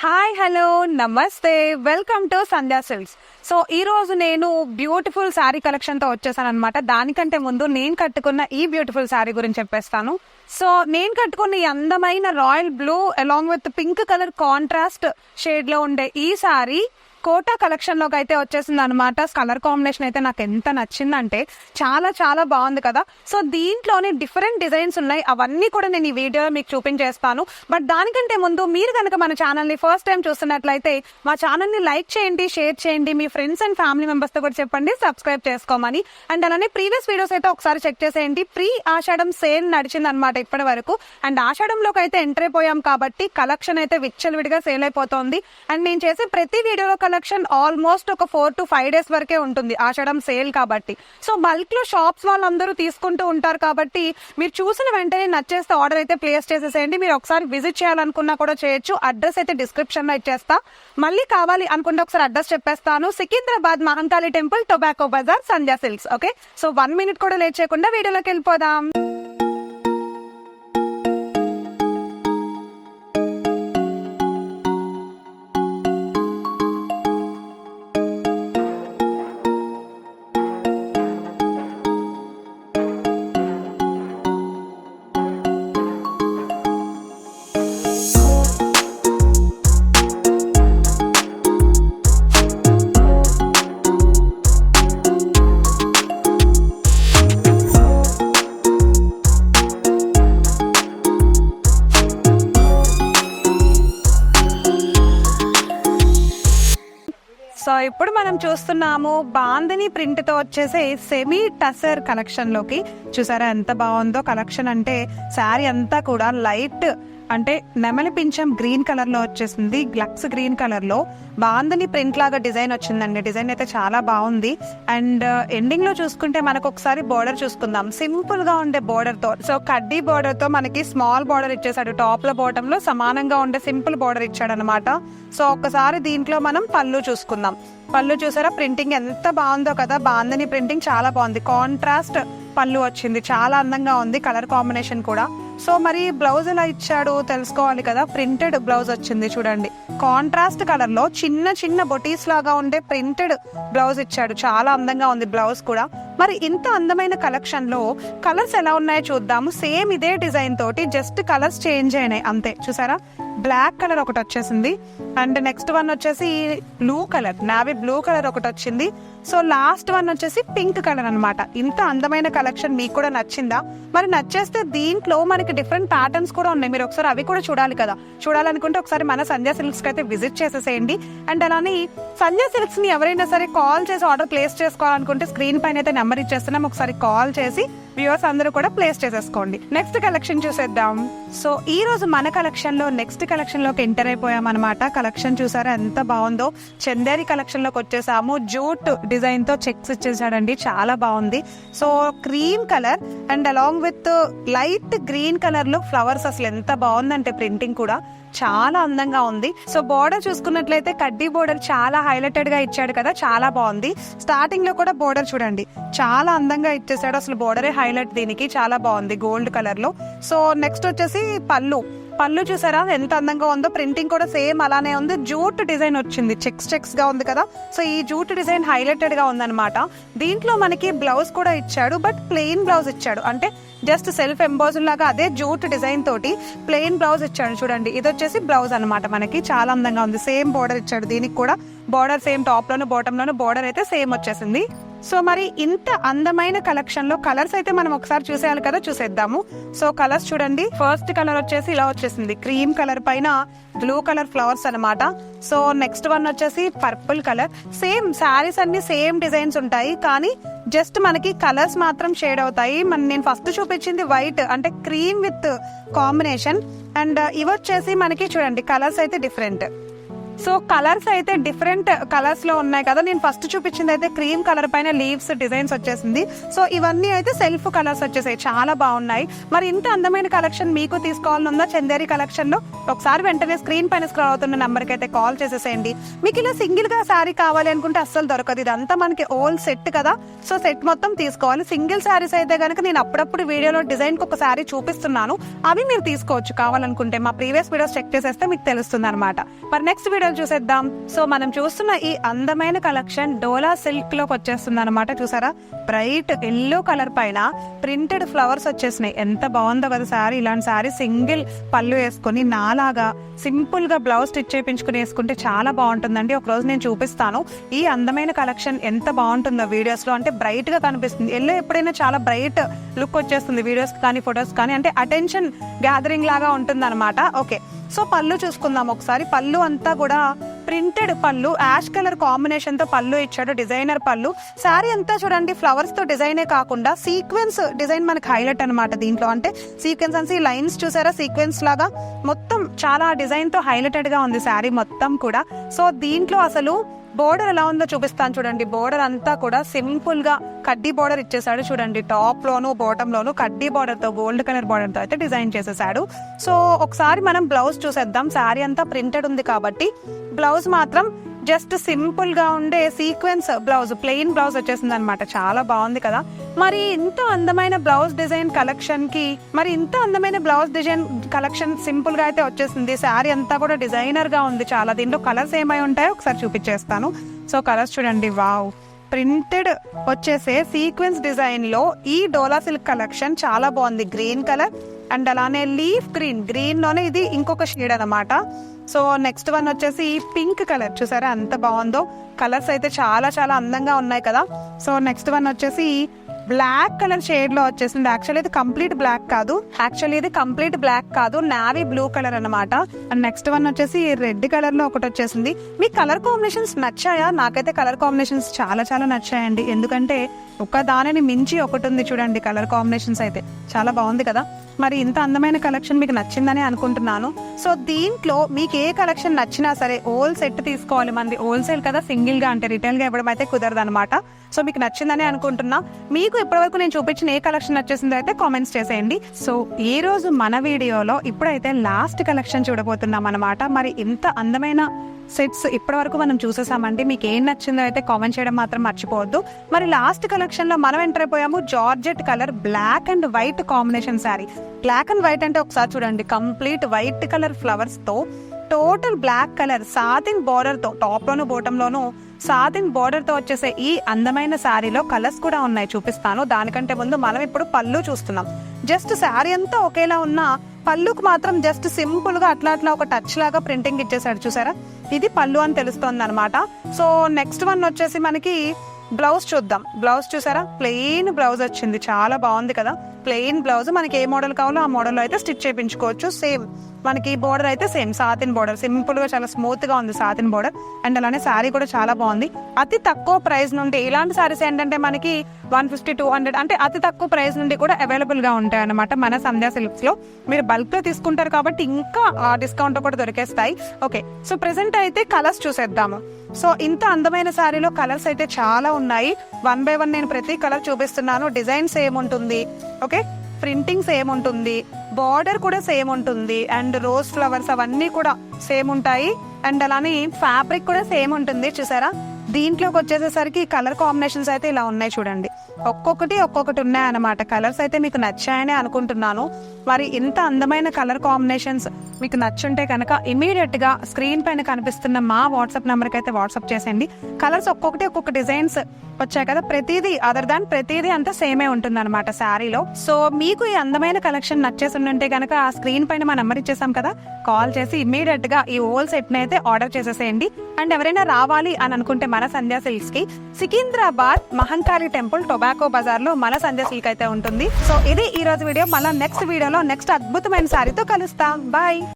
Hi hello నమస్తే welcome to Sandhya silks. So ఈ రోజు నేను బ్యూటిఫుల్ శారీ కలెక్షన్ తో వచ్చేసాను అనమాట. దానికంటే ముందు నేను కట్టుకున్న ఈ బ్యూటిఫుల్ శారీ గురించి చెప్పేస్తాను. సో నేను కట్టుకున్న ఈ అందమైన royal blue along with pink colour contrast shade లో ఉండే ఈ శారీ కోటా కలెక్షన్ లోకి అయితే వచ్చేసింది అనమాట. కలర్ కాంబినేషన్ అయితే నాకు ఎంత నచ్చిందంటే చాలా చాలా బాగుంది కదా. సో దీంట్లోనే డిఫరెంట్ డిజైన్స్ ఉన్నాయి, అవన్నీ కూడా నేను ఈ వీడియోలో మీకు చూపించేస్తాను. బట్ దానికంటే ముందు మీరు కనుక మన ఛానల్ని ఫస్ట్ టైం చూస్తున్నట్లయితే మా ఛానల్ని లైక్ చేయండి, షేర్ చేయండి, మీ ఫ్రెండ్స్ అండ్ ఫ్యామిలీ మెంబర్స్తో కూడా చెప్పండి సబ్స్క్రైబ్ చేసుకోమని. అండ్ అలానే ప్రీవియస్ వీడియోస్ అయితే ఒకసారి చెక్ చేసేయండి. ప్రీ ఆషాఢం సేల్ నడిచింది అనమాట ఇప్పటి వరకు. అండ్ ఆషాఢంలోకి అయితే ఎంటర్ అయిపోయాం కాబట్టి కలెక్షన్ అయితే విచ్చలవిడిగా సేల్ అయిపోతుంది. అండ్ నేను చేసే ప్రతి వీడియోలో కలెక్షన్ ఆల్మోస్ట్ ఒక 4 to 5 days వరకే ఉంటుంది ఆషాఢం సేల్ కాబట్టి. సో బల్క్ లో షాప్స్ వాళ్ళందరూ తీసుకుంటూ ఉంటారు కాబట్టి మీరు చూసిన వెంటనే నచ్చేస్తే ఆర్డర్ అయితే ప్లేస్ చేసేసేయండి. మీరు ఒకసారి విజిట్ చేయాలనుకున్నా కూడా చేయొచ్చు. అడ్రస్ అయితే డిస్క్రిప్షన్ లో ఇచ్చేస్తా. మళ్ళీ కావాలి అనుకుంటే ఒకసారి అడ్రస్ చెప్పేస్తాను. సికింద్రాబాద్ మహంకాళి టెంపుల్, టొబాకో బజార్, సంధ్యా సిల్క్స్. ఓకే, సో 1 minute కూడా లేట్ చేయకుండా వీడియోలోకి వెళ్ళిపోదాం. సో ఇప్పుడు మనం చూస్తున్నాము బాందిని ప్రింట్ తో వచ్చేసి సెమీ టసర్ కలెక్షన్ లోకి. చూసారా ఎంత బాగుందో కలెక్షన్. అంటే శారీ అంతా కూడా లైట్ అంటే నెమలి పింఛం గ్రీన్ కలర్ లో వచ్చేసింది, గ్లక్స్ గ్రీన్ కలర్ లో బాందిని ప్రింట్ లాగా డిజైన్ వచ్చిందండి. డిజైన్ అయితే చాలా బాగుంది. అండ్ ఎండింగ్ లో చూసుకుంటే మనకు ఒకసారి బోర్డర్ చూసుకుందాం. సింపుల్ గా ఉండే బోర్డర్ తో, సో కడ్డీ బోర్డర్ తో మనకి స్మాల్ బోర్డర్ ఇచ్చేసాడు. టాప్ లో బాటమ్ లో సమానంగా ఉండే సింపుల్ బోర్డర్ ఇచ్చాడు అనమాట. సో ఒక్కసారి దీంట్లో మనం పళ్ళు చూసుకుందాం. పళ్ళు చూసారా ప్రింటింగ్ ఎంత బాగుందో కదా. బాందిని ప్రింటింగ్ చాలా బాగుంది. కాంట్రాస్ట్ పళ్ళు వచ్చింది, చాలా అందంగా ఉంది. కలర్ కాంబినేషన్ కూడా. సో మరి బ్లౌజ్ ఎలా ఇచ్చాడు తెలుసుకోవాలి కదా. ప్రింటెడ్ బ్లౌజ్ వచ్చింది చూడండి. కాంట్రాస్ట్ కలర్ లో చిన్న చిన్న బొటీస్ లాగా ఉండే ప్రింటెడ్ బ్లౌజ్ ఇచ్చాడు. చాలా అందంగా ఉంది బ్లౌజ్ కూడా. మరి ఇంత అందమైన కలెక్షన్ లో కలర్స్ ఎలా ఉన్నాయో చూద్దాము. సేమ్ ఇదే డిజైన్ తోటి జస్ట్ కలర్స్ చేంజ్ అయినాయి అంతే. చూసారా బ్లాక్ కలర్ ఒకటి వచ్చేసింది. అండ్ నెక్స్ట్ వన్ వచ్చేసి blue colour, navy blue colour ఒకటి వచ్చింది. సో లాస్ట్ వన్ వచ్చేసి పింక్ కలర్ అనమాట. ఇంత అందమైన కలెక్షన్ మీకు కూడా నచ్చిందా? మరి నచ్చేస్తే దీంట్లో మనకి డిఫరెంట్ ప్యాటర్న్స్ కూడా ఉన్నాయి. మీరు ఒకసారి అవి కూడా చూడాలి కదా. చూడాలనుకుంటే ఒకసారి మన సంధ్యా సిల్క్స్ కి అయితే విజిట్ చేసేసేయండి. అండ్ అలానే సంధ్యా సిల్క్స్ ని ఎవరైనా సరే కాల్ చేసి ఆర్డర్ ప్లేస్ చేసుకోవాలనుకుంటే స్క్రీన్ పైన అయితే నెంబర్ ఇచ్చేస్తున్నాం. ఒకసారి కాల్ చేసి వ్యూవర్స్ అందరూ కూడా ప్లేస్ చేసేసుకోండి. నెక్స్ట్ కలెక్షన్ చూసేద్దాం. సో ఈ రోజు మన కలెక్షన్ లో నెక్స్ట్ కలెక్షన్ లోకి ఎంటర్ అయిపోయాం అనమాట. కలెక్షన్ చూసారా ఎంత బాగుందో. చందేరి కలెక్షన్ లోకి వచ్చేసాము. జూట్ డిజైన్ తో చెక్స్ ఇచ్చేసాడండి, చాలా బాగుంది. So cream colour and along with light green colour లో ఫ్లవర్స్. అసలు ఎంత బాగుందంటే ప్రింటింగ్ కూడా చాలా అందంగా ఉంది. సో బోర్డర్ చూసుకున్నట్లయితే కడ్డీ బోర్డర్ చాలా హైలైటెడ్ గా ఇచ్చాడు కదా, చాలా బాగుంది. స్టార్టింగ్ లో కూడా బోర్డర్ చూడండి చాలా అందంగా ఇచ్చేసాడు. అసలు బోర్డరే హైలైట్ దీనికి, చాలా బాగుంది గోల్డ్ కలర్ లో. సో నెక్స్ట్ వచ్చేసి పళ్ళు చూసారా ఎంత అందంగా ఉందో. ప్రింటింగ్ కూడా సేమ్ అలానే ఉంది. జూట్ డిజైన్ వచ్చింది, చెక్స్ గా ఉంది కదా. సో ఈ జూట్ డిజైన్ హైలైటెడ్ గా ఉందన్నమాట. దీంట్లో మనకి బ్లౌజ్ కూడా ఇచ్చాడు, బట్ ప్లెయిన్ బ్లౌజ్ ఇచ్చాడు. అంటే జస్ట్ సెల్ఫ్ ఎంబోజన్ లాగా అదే జూట్ డిజైన్ తోటి ప్లెయిన్ బ్లౌజ్ ఇచ్చాడు చూడండి. ఇది వచ్చేసి బ్లౌజ్ అనమాట మనకి. చాలా అందంగా ఉంది. సేమ్ బోర్డర్ ఇచ్చాడు దీనికి కూడా. బోర్డర్ సేమ్ టాప్ లోను బాటమ్ లోను బోర్డర్ అయితే సేమ్ వచ్చేసింది. సో మరి ఇంత అందమైన కలెక్షన్ లో కలర్స్ అయితే మనం ఒకసారి చూసేయాలి కదా, చూసేద్దాము. సో కలర్స్ చూడండి. ఫస్ట్ కలర్ వచ్చేసి ఇలా వచ్చేసింది, క్రీమ్ కలర్ పైన బ్లూ కలర్ ఫ్లవర్స్ అనమాట. సో నెక్స్ట్ వన్ వచ్చేసి పర్పుల్ కలర్. సేమ్ శారీస్ అన్ని సేమ్ డిజైన్స్ ఉంటాయి, కానీ జస్ట్ మనకి కలర్స్ మాత్రం షేడ్ అవుతాయి. నేను ఫస్ట్ చూపించింది వైట్ అంటే క్రీమ్ విత్ కాంబినేషన్. అండ్ ఇవి వచ్చేసి మనకి చూడండి కలర్స్ అయితే డిఫరెంట్. సో కలర్స్ అయితే డిఫరెంట్ కలర్స్ లో ఉన్నాయి కదా. నేను ఫస్ట్ చూపించింది అయితే క్రీమ్ కలర్ పైన లీవ్స్ డిజైన్స్ వచ్చేసింది. సో ఇవన్నీ అయితే సెల్ఫ్ కలర్స్ వచ్చేసాయి, చాలా బాగున్నాయి. మరి ఇంత అందమైన కలెక్షన్ మీకు తీసుకోవాలనుందా చందేరి కలెక్షన్ లో? ఒకసారి వెంటనే స్క్రీన్ పైన స్క్రోల్ అవుతున్న నెంబర్ కి అయితే కాల్ చేసేసేయండి. మీకు ఇలా సింగిల్ గా శారీ కావాలి అనుకుంటే అస్సలు దొరకదు, ఇదంతా మనకి ఓల్ సెట్ కదా. సో సెట్ మొత్తం తీసుకోవాలి. సింగిల్ శారీస్ అయితే కనుక నేను అప్పుడప్పుడు వీడియోలో డిజైన్ కి ఒక శారీ చూపిస్తున్నాను, అవి మీరు తీసుకోవచ్చు కావాలనుకుంటే. మా ప్రీవియస్ వీడియోస్ చెక్ చేసేస్తే మీకు తెలుస్తుంది అనమాట. మరి నెక్స్ట్ వీడియో చూసేద్దాం. సో మనం చూస్తున్న ఈ అందమైన కలెక్షన్ డోలా సిల్క్ లోకి వచ్చేస్తుంది అనమాట. చూసారా, బ్రైట్ ఎల్లో కలర్ పైన ప్రింటెడ్ ఫ్లవర్స్ వచ్చేసినాయి. ఎంత బాగుందో కదా శారీ. ఇలాంటి శారీ సింగిల్ పళ్ళు వేసుకొని నాలాగా సింపుల్ గా బ్లౌజ్ స్టిచ్ చేయించుకుని వేసుకుంటే చాలా బాగుంటుందండి. ఒక రోజు నేను చూపిస్తాను ఈ అందమైన కలెక్షన్ ఎంత బాగుంటుందో వీడియోస్ లో. అంటే బ్రైట్ గా కనిపిస్తుంది. ఎల్లో ఎప్పుడైనా చాలా బ్రైట్ లుక్ వచ్చేస్తుంది వీడియోస్ కానీ ఫొటోస్ కానీ, అంటే అటెన్షన్ గ్యాదరింగ్ లాగా ఉంటుంది అనమాట. ఓకే, సో పళ్ళు చూసుకుందాం ఒకసారి. పళ్ళు అంతా కూడా ప్రింటెడ్ పళ్ళు, యాష్ కలర్ కాంబినేషన్ తో పళ్ళు ఇచ్చాడు, డిజైనర్ పళ్ళు. శారీ అంతా చూడండి ఫ్లవర్స్ తో డిజైనే కాకుండా సీక్వెన్స్ డిజైన్ మనకి హైలైట్ అనమాట దీంట్లో. అంటే సీక్వెన్స్ అంటే లైన్స్ చూసారా, సీక్వెన్స్ లాగా మొత్తం చాలా డిజైన్ తో హైలైటెడ్ గా ఉంది శారీ మొత్తం కూడా. సో దీంట్లో అసలు బోర్డర్ ఎలా ఉందో చూపిస్తాను చూడండి. బోర్డర్ అంతా కూడా సింపుల్ గా కడ్డీ బోర్డర్ ఇచ్చేసాడు చూడండి. టాప్ లోను బాటమ్ లోను కడ్డీ బోర్డర్ తో, గోల్డ్ కలర్ బోర్డర్ తో అయితే డిజైన్ చేసేసాడు. సో ఒకసారి మనం బ్లౌజ్ చూసేద్దాం. శారీ అంతా ప్రింటెడ్ ఉంది కాబట్టి బ్లౌజ్ మాత్రం జస్ట్ సింపుల్ గా ఉండే సీక్వెన్స్ బ్లౌజ్, ప్లెయిన్ బ్లౌజ్ వచ్చేసింది అనమాట. చాలా బాగుంది కదా. మరి ఇంత అందమైన బ్లౌజ్ డిజైన్ కలెక్షన్ కి, మరి ఇంత అందమైన బ్లౌజ్ డిజైన్ కలెక్షన్ సింపుల్ గా అయితే వచ్చేసింది. శారీ అంతా కూడా డిజైనర్ గా ఉంది చాలా. దీంట్లో కలర్స్ ఏమై ఉంటాయో ఒకసారి చూపించేస్తాను. సో కలర్స్ చూడండి, వావ్. ప్రింటెడ్ వచ్చేసే సీక్వెన్స్ డిజైన్ లో ఈ డోలా సిల్క్ కలెక్షన్ చాలా బాగుంది. గ్రీన్ కలర్ అండ్ అలానే లీఫ్ గ్రీన్ లోనే ఇది ఇంకొక షేడ్ అనమాట. సో నెక్స్ట్ వన్ వచ్చేసి పింక్ కలర్, చూసారా ఎంత బాగుందో. కలర్స్ అయితే చాలా చాలా అందంగా ఉన్నాయి కదా. సో నెక్స్ట్ వన్ వచ్చేసి బ్లాక్ కలర్ షేడ్ లో వచ్చేసింది. యాక్చువల్లీ ఇది కంప్లీట్ బ్లాక్ కాదు, నావీ బ్లూ కలర్ అనమాట. అండ్ నెక్స్ట్ వన్ వచ్చేసి రెడ్ కలర్ లో ఒకటి వచ్చేసింది. మీకు కలర్ కాంబినేషన్స్ నచ్చాయా? నాకైతే కలర్ కాంబినేషన్స్ చాలా చాలా నచ్చాయండి. ఎందుకంటే ఒక దానిని మించి ఒకటి ఉంది చూడండి. కలర్ కాంబినేషన్స్ అయితే చాలా బాగుంది కదా. మరి ఇంత అందమైన కలెక్షన్ మీకు నచ్చిందని అనుకుంటున్నాను. సో దీంట్లో మీకు ఏ కలెక్షన్ నచ్చినా సరే హోల్ సెట్ తీసుకోవాలి. మనది హోల్సేల్ కదా, సింగిల్ గా అంటే రిటైల్ గా ఇవ్వడం అయితే కుదరదు అనమాట. సో మీకు నచ్చిందని అనుకుంటున్నా. మీకు ఇప్పటివరకు నేను చూపించిన ఏ కలెక్షన్ నచ్చేసిందో అయితే కామెంట్స్ చేసేయండి. సో ఈ రోజు మన వీడియోలో ఇప్పుడైతే లాస్ట్ కలెక్షన్ చూడబోతున్నాం అనమాట. మరి ఇంత అందమైన సెట్స్ ఇప్పటి వరకు మనం చూసేసామండి. మీకు ఏం నచ్చిందో అయితే కామెంట్ చేయడం మాత్రం మర్చిపోవద్దు. మరి లాస్ట్ కలెక్షన్ లో మనం ఎంటర్ అయిపోయాము. Georgette colour black and white combination sari. Black and white అంటే ఒకసారి చూడండి, కంప్లీట్ వైట్ కలర్ ఫ్లవర్స్ తో total black colour satin border తో, టాప్ లోను బాటమ్ లోను సాతిన్ బోర్డర్ తో వచ్చేసే ఈ అందమైన శారీలో కలర్స్ కూడా ఉన్నాయి, చూపిస్తాను. దానికంటే ముందు మనం ఇప్పుడు పళ్ళు చూస్తున్నాం. జస్ట్ శారీ అంతా ఒకేలా ఉన్నా పళ్ళుకు మాత్రం జస్ట్ సింపుల్ గా అట్లా ఒక టచ్ లాగా ప్రింటింగ్ ఇచ్చేసాడు, చూసారా. ఇది పళ్ళు అని తెలుస్తోంది అనమాట. సో నెక్స్ట్ వన్ వచ్చేసి మనకి బ్లౌజ్ చూద్దాం. బ్లౌజ్ చూసారా, ప్లెయిన్ బ్లౌజ్ వచ్చింది, చాలా బాగుంది కదా. ప్లెయిన్ బ్లౌజ్ మనకి ఏ మోడల్ కావాలో ఆ మోడల్లో అయితే స్టిచ్ చేయించుకోవచ్చు. సేమ్ మనకి బోర్డర్ అయితే సేమ్ సాతిన్ బోర్డర్, సింపుల్ గా చాలా స్మూత్ గా ఉంది సాతిన్ బోర్డర్. అండ్ అలానే శారీ కూడా చాలా బాగుంది. అతి తక్కువ ప్రైస్ నుండి ఇలాంటి శారీస్ ఏంటంటే మనకి 150, 200 అంటే అతి తక్కువ ప్రైస్ నుండి కూడా అవైలబుల్ గా ఉంటాయి అనమాట మన సంధ్యా సిల్క్స్ లో. మీరు బల్క్ లో తీసుకుంటారు కాబట్టి ఇంకా డిస్కౌంట్ కూడా దొరికేస్తాయి. ఓకే, సో ప్రెసెంట్ అయితే కలర్స్ చూసేద్దాము. సో ఇంత అందమైన శారీలో కలర్స్ అయితే చాలా ఉన్నాయి. 1 by 1 నేను ప్రతి కలర్ చూపిస్తున్నాను. డిజైన్ సేమ్ ఉంటుంది, ఓకే, ప్రింటింగ్ సేమ్ ఉంటుంది, బార్డర్ కూడా సేమ్ ఉంటుంది, అండ్ రోజ్ ఫ్లవర్స్ అవన్నీ కూడా సేమ్ ఉంటాయి. అండ్ అలానే ఫ్యాబ్రిక్ కూడా సేమ్ ఉంటుంది, చూసారా. దీంట్లోకి వచ్చేసేసరికి కలర్ కాంబినేషన్స్ అయితే ఇలా ఉన్నాయి చూడండి. ఒక్కొక్కటి ఉన్నాయన్నమాట. కలర్స్ అయితే మీకు నచ్చాయని అనుకుంటున్నాను. మరి ఇంత అందమైన కలర్ కాంబినేషన్స్ మీకు నచ్చుంటే కనుక ఇమీడియట్ గా స్క్రీన్ పైన కనిపిస్తున్న మా వాట్సాప్ నెంబర్కి అయితే వాట్సాప్ చేసేయండి. కలర్స్ ఒక్కొక్క డిజైన్స్ వచ్చాయి కదా, ప్రతిదీ అంతా సేమే ఉంటుంది అనమాట శారీలో. సో మీకు ఈ అందమైన కలెక్షన్ నచ్చేసి ఉంటే కనుక ఆ స్క్రీన్ పైన మా నెంబర్ ఇచ్చేసాం కదా, కాల్ చేసి ఇమీడియట్ గా ఈ హోల్ సెట్ ని అయితే ఆర్డర్ చేసేసేయండి. అండ్ ఎవరైనా రావాలి అని అనుకుంటే మన సంధ్యా సిల్క్స్ కి సికింద్రాబాద్ మహంకాళి టెంపుల్ టొబాకో బజార్ లో మన సంధ్యా సిల్క్ అయితే ఉంటుంది. సో ఇది ఈ రోజు వీడియో. మళ్ళీ నెక్స్ట్ వీడియోలో నెక్స్ట్ అద్భుతమైన శారీతో కలుస్తాం. బాయ్.